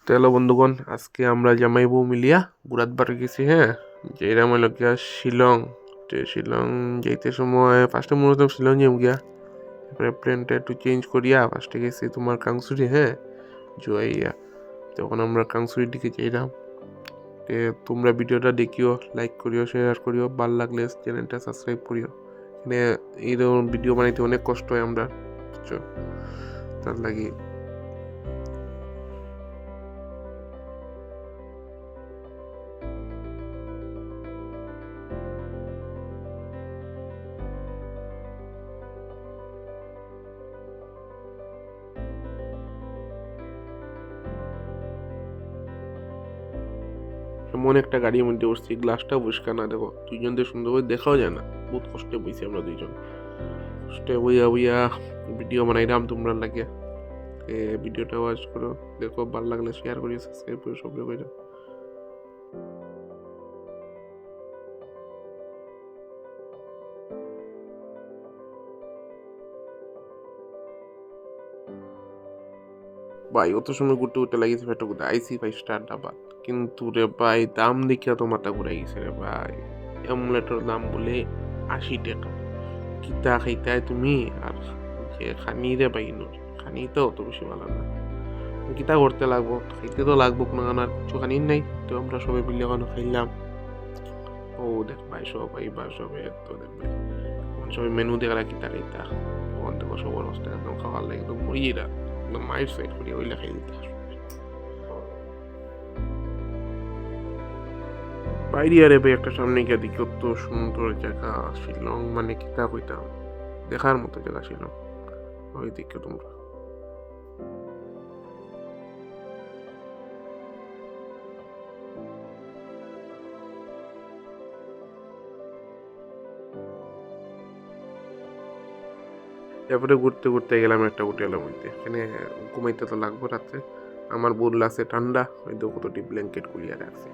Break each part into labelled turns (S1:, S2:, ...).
S1: তো হ্যালো বন্ধুগণ, আজকে আমরা জামাই বউ মিলিয়া বুরাতবাড়ি গেছি। হ্যাঁ, যে এরাম হইল গিয়া শিলং। শিলং যাইতে সময় ফার্স্টে মূলত শিলং যাম গিয়া, তারপরে প্লেনটা একটু চেঞ্জ করিয়া ফার্স্টে গেছি তোমার কাংসুরি। হ্যাঁ, জুয়াইয়া তখন আমরা কাংসুরির দিকে যাইলাম। তোমরা ভিডিওটা দেখিও, লাইক করিও, শেয়ার করিও, ভালো লাগলে চ্যানেলটা সাবস্ক্রাইব করিও। এখানে এইরকম ভিডিও বানাইতে অনেক কষ্ট হয় আমরা, বুঝছো? তার লাগি এমন একটা গাড়ির মধ্যে উঠছি, গ্লাসটা পরিষ্কার না, দেখো দুইজন দিয়ে সুন্দর করে দেখাও যায় না। বহুত কষ্টে বইছি আমরা দুইজন, কষ্টে বইয়া বইয়া ভিডিও বানাইলাম তোমরা লাগে। ভিডিওটা ওয়াচ করো, দেখো ভালো লাগলে শেয়ার করিও, সাবস্ক্রাইব করে সব কইরা। ভাই অত সময় ঘুরতে ঘুরতে লাগিয়েছে পেটে ঘুরতে আইসি 5 স্টার ডাবা, কিন্তু রে ভাই দাম দেখিয়া তো মাথা ঘুরাই গেছে রে ভাই। অ্যামুলেটর দাম বলে 80 টাকা। কিতা খাইতাই তুমি? আর যে খানি রে ভাই, খানি তো অত বেশি ভালো না। কিতা করতে লাগবো, খাইতে তো লাগবো, কোনো আর কিছু খানি নাই। তো আমরা সবাই মিলে ওখানে খাইলাম। ও দেখ ভাই, সবাই বা সবাই তো দেখ ভাই, সবাই মেনু দেখলা কিতা খাইতা। ওখান থেকে সবার অবস্থা একদম খাওয়ার লাগে একদম মরিয়েরা, একদম মাইট সাইড করিয়া ওইলা খাই দিতে। বাইরে আরে ভাই একটা সামনে গিয়ে দেখি কত সুন্দর জায়গা। শিলং মানে কিতা কইতাম, দেখার মতো জায়গা শিলং। ওই দিকে তোমরা তারপরে ঘুরতে ঘুরতে গেলাম একটা হোটেলের মধ্যে। এখানে ঘুমাইতে তো লাগবো রাত্রে। আমার বোন আছে ঠান্ডা, ওই তো কতটি ব্ল্যাঙ্কেট গুলিয়ে রাখছে।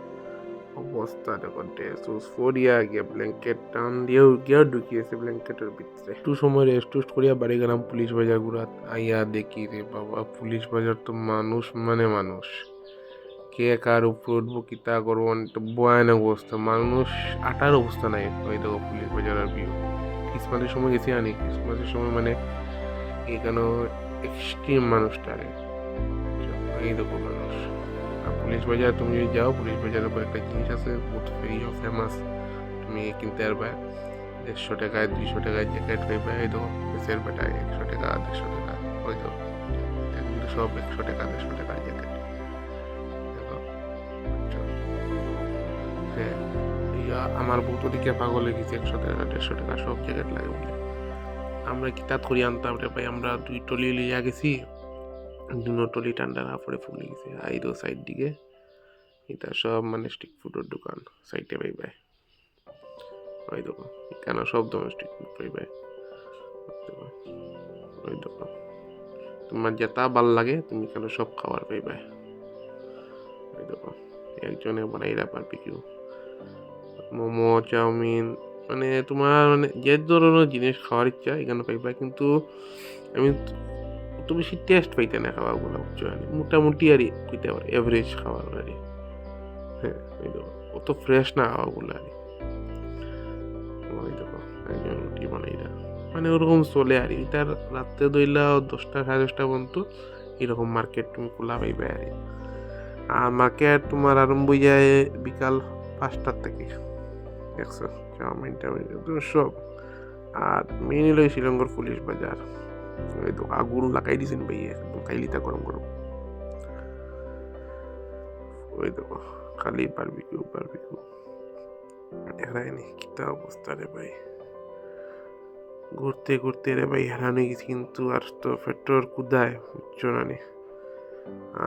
S1: অবস্থা দেখো, ড্রেস ফরিয়া গিয়া ব্ল্যাঙ্কেট টান দিয়েও গিয়া ঢুকিয়েছে ব্ল্যাঙ্কেটের ভিতরে। একটু সময় রেস্ট টেস্ট করিয়া বাড়ি গেলাম পুলিশ বাজার ঘুরাত। আইয়া দেখি রে বাবা, পুলিশ বাজার তো মানুষ মানে মানুষ। কে কার উপর উঠবো, কিতা করবো, একটা ভয়ানক অবস্থা। মানুষ আটার অবস্থা নাই। ওই দেখো পুলিশ বাজার আর ভিউ। ক্রিসমাসের সময় গেছি আনি, ক্রিসমাসের সময় মানে এখানে এক্সট্রিম মানুষটা আরে। এই দেখো মানুষ। আর পুলিশ বাজার তুমি যদি যাও, পুলিশ বাজারের উপর একটা জিনিস আছে বহুত ফেমাস, তুমি কিনতে পারবা 150 টাকায় 200 টাকায় জ্যাকেট পাইবা। এই দেখো দেশের বেটায় 100 টাকা 150 টাকা, ওই তো কিন্তু সব 100 টাকা 150 টাকার জ্যাকেট। দেখো, বুঝছো? হ্যাঁ, আমার বউ তো দিকে পাগল হয়ে গেছে, 100 টাকা 150 টাকা সব জ্যাকেট লাগে বলে। আমরা কি তা করি আনতাম রে ভাই, আমরা 2 টলি লিয়া গেছি। 2 টলি ঠান্ডা না পড়ে ফুলে গেছে। আইরো সাইড দিকে এটা সব মানে স্ট্রিট ফুডের দোকান সাইডে পাইবে। ওই দেখো এখানে সব ধরনের স্ট্রিট ফুড পাইবে। ওই দেখো তোমার যেটা ভাল লাগে তুমি এখানে সব খাবার পাইবে। ওই দেখো একজনে বানাইরা বারবিকিউ, মোমো, চাউমিন, মানে তোমার মানে যে ধরনের জিনিস খাওয়ার ইচ্ছা এখানে পাইবা। কিন্তু আমি অত বেশি টেস্ট পাইতে না খাওয়াগুলো, বুঝছো? মোটামুটি আর কইতে পারে এভারেজ খাবার আর। হ্যাঁ, ওই দেখো অত ফ্রেশ না খাওয়াগুলো আর। ওই দেখো একজন রুটি বানাইরা, মানে ওরকম চলে আর। এটার রাত্রে দইলা 10টা 10:30 পর্যন্ত এরকম মার্কেট তুমি খোলা পাইবে আর। আর মার্কেট তোমার আরম্ভ হয়ে যায় বিকাল 5টার থেকে, দেখছো? চাউমিন টাউমিন সব। আর মেইন হলো শ্রীলঙ্কার পুলিশ বাজার। ওই তো আগুন লাগাই দিয়েছেন ভাইয়া, একদম খাইলিতা গরম গরম। ওই দেখো খালি বারবিকিউ বারবিকিউ, এরাই কিতা অবস্থা রে ভাই। ঘুরতে ঘুরতে রে ভাই হেরান হয়ে গেছি, কিন্তু আর তো পেট্রোল কুদায়, বুঝছো না নি?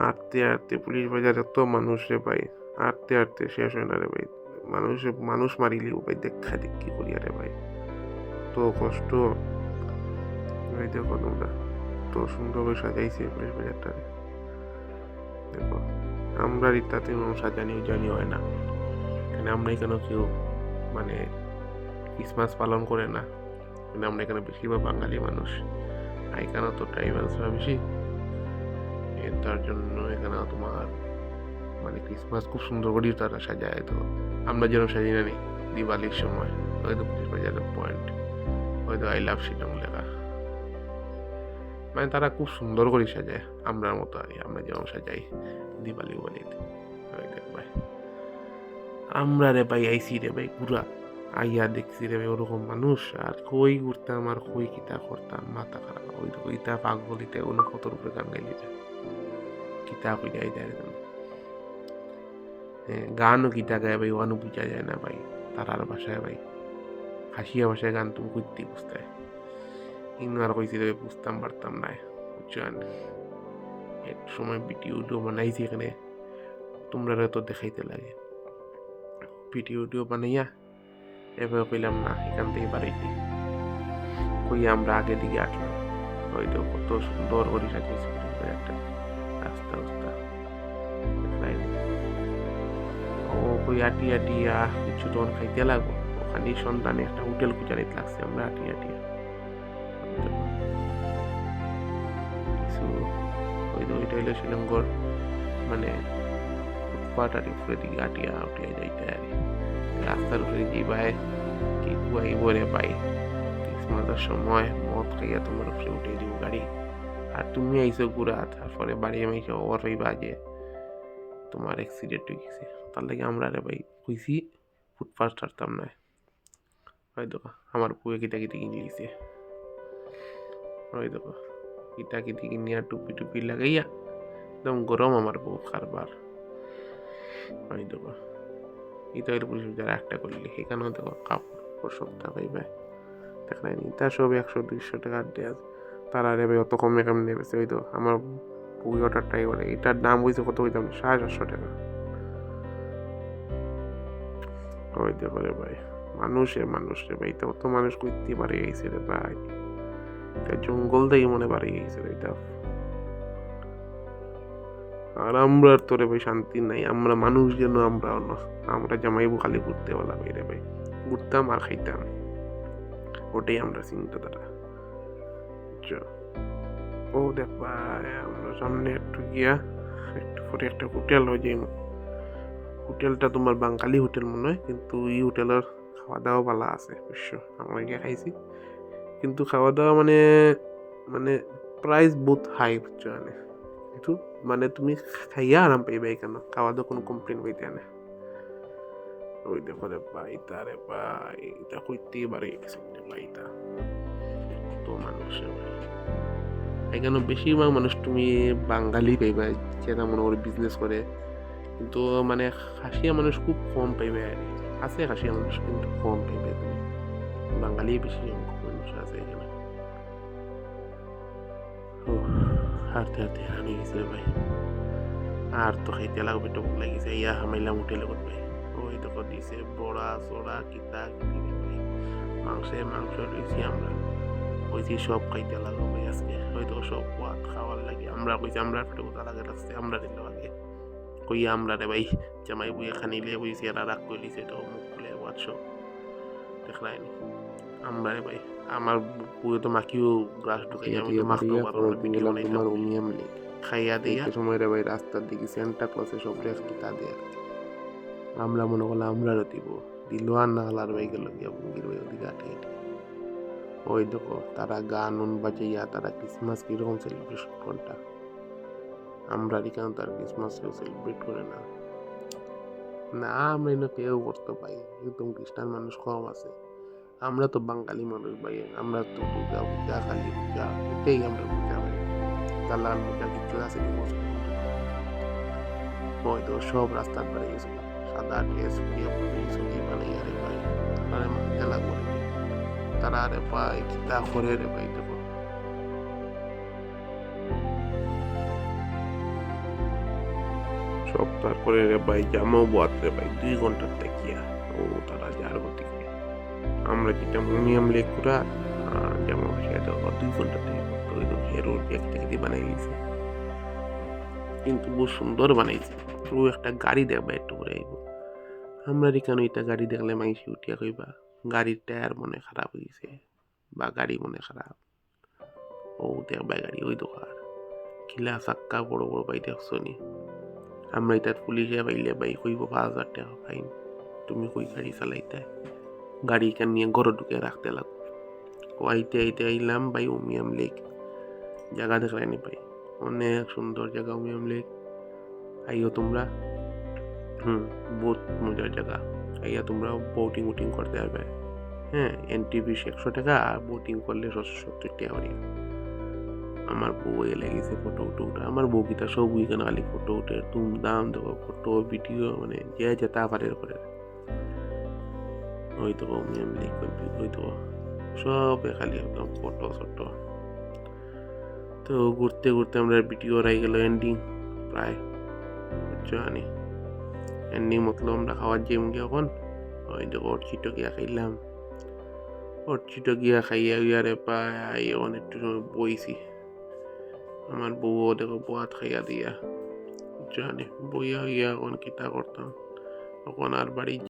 S1: আটতে আটতে পুলিশ বাজার এত মানুষ রে ভাই, আটতে আটতে শেষ হয় না রে ভাই। মানুষ মানুষ মারিলিও ভাই, দেখা দেখি করি আরে ভাই, তো কষ্ট। ওই দেখো তোমরা তো সুন্দরভাবে সাজাইছে পুলিশ বাজারটা। দেখো আমরা ইত্যাদি কোনো সাজানি উজানি হয় না এখানে। আমরা এখানে কেউ মানে ক্রিসমাস পালন করে না। কিন্তু আমরা এখানে বেশিরভাগ বাঙালি মানুষ, আর এখানে তো ট্রাইবালসরা বেশি। তার জন্য এখানে তোমার মানে ক্রিসমাস খুব সুন্দর করেই তারা সাজায়। তো আমরা যেন সাজি না নি দিওয়ালির সময়, হয়তো 25,000 পয়েন্ট, হয়তো আই লাভ শিলং লেখা, মানে তারা খুব সুন্দর করে সাজায় আমরার মতো আর কি, আমরা যেমন সাজাই দিওয়ালি উয়ালিতে। ভাই আমরা রে ভাই আইসি রে ভাই ঘুরা, আইয়া দেখছি রে ভাই ওরকম মানুষ, আর কই ঘুরতাম আর কই কিতা করতাম, মাথা খারাপ। ওই তো ওইটা পাগলিতে কোনো কতর উপরে গান গাইলি যায়, কিতা কই যাই যায় তুমি। গানও কিতা গায় ভাই ওয়ানও বুঝা যায় না ভাই, তারার ভাষায় ভাই হাসিয়া ভাষায় গান তুমি কইতে বুঝতে ইನ್ನು আর কইছি রে বুঝতাম পারতাম না, বুঝছেন। এক সময় ভিডিও বানাইছি এখানে, তোমরা তো দেখাইতে লাগে ভিডিও বানাইয়া, এভাবে কইলাম না এখান থেকে বাড়াইছি, কই আমরা আগে দিকে আসলাম, হয়তো কত সুন্দর করে সাজিয়েছি একটা রাস্তা রাস্তা, ও কই আটিয়া কিছু তখন খাইতে লাগবো, ওখানে সন্ধানে একটা হোটেল খুঁজে নিতে লাগছে আমরা আটিয়া কিছু। ওইটা হইলো শ্রীলঙ্কার মানে ফুটপাথ আর উপরে দিকে আটিয়া যাইতে আর রাস্তার উপরে যাইবাই কি কুয়াইব রে ভাই, ক্রিসমাসের সময় মদ খাইয়া তোমার উপরে উঠে দিব গাড়ি, আর তুমি আইসো ঘুরা, তারপরে বাড়ি আইসো ওর হইবা যে তোমার অ্যাক্সিডেন্ট হয়ে গেছে। তার লাগে আমরা রে ভাই কইছি ফুটপাথ ছাড়তাম না। হয়তো আমার পুয়ে কিটা কিনলিছে, হয়তো কিটা কিনিয়া টুপি লাগাইয়া একদম গরম আমার বউ কারবার, হয়তো এটা হইলে পুলিশ যারা একটা করলি সেখানেও দেখো কাপড় সপ্তাহ পাইবে দেখায় নি, তা সব 100-200 টাকার দেয়া, তারা নেবে অত কমে নেবেছে। ওই তো আমার বই অর্ডার ট্রাই করে, এটার দাম হয়েছে কত হইতাম 750 টাকা। হইতে পারে ভাই, মানুষ রে ভাই, তো অত মানুষ করতে পারে গেছে রে ভাই, জঙ্গল থেকে মনে পারে গেছে রে এটা। আর আমরা তোরে ভাই শান্তি নাই, আমরা মানুষ যেন আমরা জামাইবো খালি ঘুরতে বলা ভাই রে ভাই, ঘুরতাম আর খাইতাম, ওটাই আমরা চিন্তাধারা। ও দেখ ভাই আমরা সামনে একটু গিয়া একটু পরে একটা হোটেল হয়ে যাই, হোটেলটা তোমার বাঙালি হোটেল মনে হয়, কিন্তু এই হোটেলের খাওয়া দাওয়া ভালো আছে অবশ্য, আমরা গিয়ে খাইছি, কিন্তু খাওয়া দাওয়া মানে মানে প্রাইস বহুত হাই বুঝছো, কিন্তু মানে তুমি খাইয়া আরাম পাইবে, কেন খাওয়া দাওয়া কোনো কমপ্লেন হইতে না। ওই দেখো রে ভাই, তারে ভাই এটা কইতেই পারে ভাইটা কত মানুষ এখানে, বেশিরভাগ মানুষ তুমি বাঙালি পাইবে যেটা মনে করে বিজনেস করে, কিন্তু মানে খাসিয়া মানুষ খুব কম পাইবে, আছে খাসিয়া মানুষ কিন্তু কম পাইবে, তুমি বাঙালি বেশি মানুষ আছে এখানে। হারতে হারানো গেছে ভাই, আর তো খাইতে লাগবে, তো ভোক লাগিছে, ইয়া হামাইলাম হোটেলে করবে। ওই দেখো দিছে বড়া চড়া কিতা মাংস লইছি আমরা, কইছি সব খাইতে লাগবে ভাই আজকে, হয়তো সব খাওয়ার লাগে, আমরা কইছি আমরা পেটে কোথা লাগে লাগছে, আমরা দিল আগে কইয়া আমরা রে ভাই জামাই বুয়ে খানিলে কইছি এরা রাগ কইলিছে, তো মুখ খুলে হোয়াটসঅ্যাপ দেখলাইনি আমরা রে ভাই, আমার বুয়ে তো মাখিও গ্লাস ঢুকাইয়া আমি তো মাখতে পারবো না, ভিডিও বানাইতাম খাইয়া দিয়া সময় রে ভাই রাস্তার দিকে সেন্টা ক্লসে সব রেস কিতা দিয়ে আমরা মনে করলাম আমরা দিব দিল, আর না হলার ভাই গেল গিয়া মুগির ভাই ওদিকে আটে ওই দেখো তারা গান বাজাইয়া তারা ক্রিসমাস কিরকম সেলিব্রেশন কোনটা, আমরা এখানে তার ক্রিসমাস কেউ সেলিব্রেট করে না, আমরা এনে কেউ করতে পাই, একদম খ্রিস্টান মানুষ কম আছে, আমরা তো বাঙালি মানুষ ভাই, আমরা তো পূজা কালী পূজা এটাই আমরা পূজা পাই, কালার পূজা কিছু আছে হয়তো সব রাস্তার বাড়ি গেছে সাদা ড্রেস ছবি বানাই আরে ভাই, তারা মানতে লাগবে তারা আরে ভাই কিতা করে রে ভাই, দেখো সব তারপরে রে ভাই জামাও বাদ রে ভাই 2 ঘন্টার তাকিয়া, ও তারা যার গতিকে আমরা যেটা মুমিয়াম লেকুরা জামা বসে 2 ঘন্টা থেকে ওই তো হেরোর দেখতে বানাই দিয়েছে, কিন্তু বহু সুন্দর বানাইছে। ও একটা গাড়ি দেখবা একটু করে আইব, আমরা এখানে এটা গাড়ি দেখলে মাইসি উঠিয়া কইবা গাড়ির টায়ার মনে খারাপ হয়েছে বা গাড়ি মনে খারাপ, ও দেখবা গাড়ি ওই দোকান খিলা চাক্কা বড় বড় পাই দেখছো নি, আমরা এটা পুলিশে পাইলে ভাই কইব 5,000 টাকা ফাইন, তুমি কই গাড়ি চালাইতে, গাড়ি কেন নিয়ে ঘরে ঢুকে রাখতে লাগবে। ও আইতে আইতে আইলাম ভাই উমিয়াম লেক, জায়গা দেখলাইনি ভাই, অনেক সুন্দর জায়গা উমিয়াম লেক। আইও তোমরা, বহুত মজার জায়গা। আইয়া তোমরা বোটিং উটিং করতে পারবে। হ্যাঁ, এন্ট্রি ফিস 100 টাকা, আর বোটিং করলে 70 টাকা করে। আমার বউ লেগেছে ফটো উঠে উঠে, আমার বউ কিতা সব উইকেন্ড খালি ফটো উঠে ধুমধাম দেখো, ফটো ভিডিও মানে যে যেটা পারে করে। ওই তো এমনি ওই তো সবে খালি একদম ফটো ফটো। তো ঘুরতে ঘুরতে আমরা ভিডিও রাই গেল এন্ডিং প্রায়, বুঝছো আনি এন্ডিং মতলব আমরা খাওয়ার যে গিয়ে এখন ওই দেখো অর্চিটো গিয়া খাইলাম, অর্চিটো গিয়া খাইয়া গিয়ারে প্রায় এখন একটু সময় বইছি। আমার বউও দেখো ভাত খাইয়া দিয়া, জানি বইয়া গিয়া এখন কিতা করতাম, তখন আর বাড়ি